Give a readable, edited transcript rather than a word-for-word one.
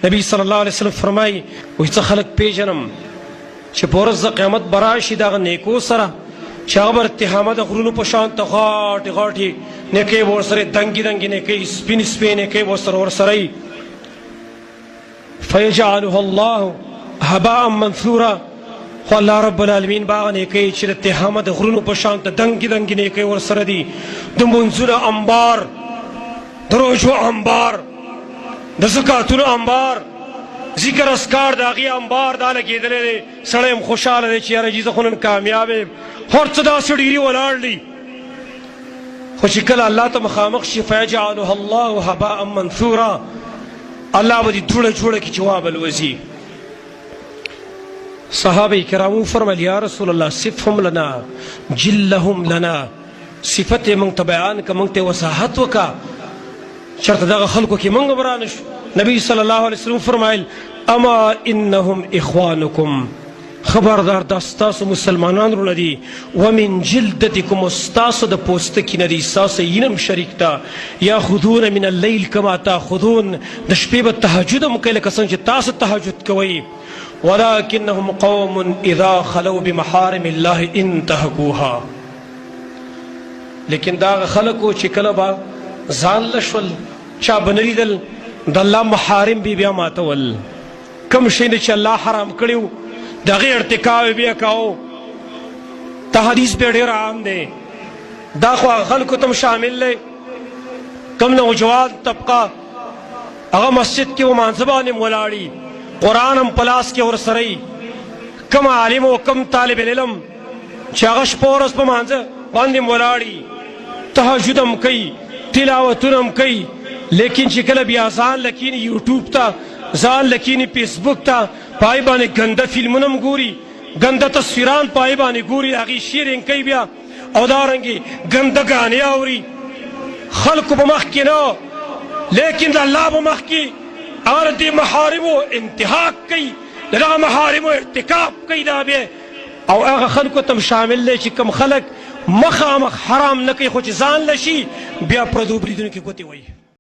نبی صلی الله علیه وسلم فرمایي وایي څه خلک پیژنم چې په ورځ د قیامت به راشي د هغه نیکو سره چې هغه به اتهامه د غرونو په شان ته غاټې غاټې نیکۍ به ورسره دنګې دنګې نیکۍ سپینې سپینې نیکۍ به ورسره وي فیجعلها الله هباء منثورا خو الله رب العالمین به هغه نیکۍ چې د تهامه د غرونو په شان ته دنګې دنګې نیکۍ ورسره دي د منځونو انبار د روژو انبار د زکاتونو انبار ذکر اسکار د هغې انبار دا لګېدلی دی سړی هم خوشحاله دی چې یاره جي زه خو نن کامیاب یم هر څه داسې ډېري ولاړ دي خو چې کله الله ته مخامخ شي فیجعلها الله هباء منثورا الله به دې دوړه جوړه کړي چې وابل وځي صحابه کرامو فرمایل یا رسول الله صفهم لنا جلهم لنا صفت یې موږ ته بیان که موږ ته وضاحت وکړه چېرته دغه خلکو کې موږ به رانه شو نبی صلی الله علیه وسلم فرمایل اما انهم اخوانکم خبردار دا ستاسو مسلمانان رونه دي ومن جلدتکم ستاسو د پوستکي نه دي ستاسو وینم شریک ده یاخذون من اللیل کما تاخذون د شپې به تهجد هم کوي لکه څنګه چې تاسو تهجد کوئ ولكنهم قوم اذا خلوا بمحارم الله انتهكوها لیکن دا خلکو چې کله به ځان له شول چا به نه لیدل د الله محارم بیا ماتول کوم شی نه چې الله حرام کړي و د هغې ارتکاب یې بیا کوو تحدیث بیا ډېر عام دی دا خو هغه خلکو ته هم شامل دی کوم نوجوان طبقه هغه مسجد کې لمانځه باندې هم ولاړي قرآن هم په لاس کې ورسره وي کوم عالم او کوم طالب العلم چې هغه شپه ورځ په مانځه باندې هم ولاړي تهجد هم کوي تلاوتونه هم کوي لیکن چې کله بیا ځان لکیني یوټیوب ته ځان لکیني فیسبوک ته پای باندې ګنده فلمونه هم ګوري ګنده تصویران پای باندې ګوري د هغې شیرینګ کوي بیا او دارنګې ګنده ګانې اوري خلکو په مخ کې نه لیکن د الله په مخ کې هغه د دې محارمو انتهاک کوي د دغه محارمو ارتکاب کوي دا بیا او هغه خلکو ته شامل دی چې کوم خلک مخامخ حرام نه کوي خو چې ځان له شي بیا پردو بریدونکي ګوتې وایي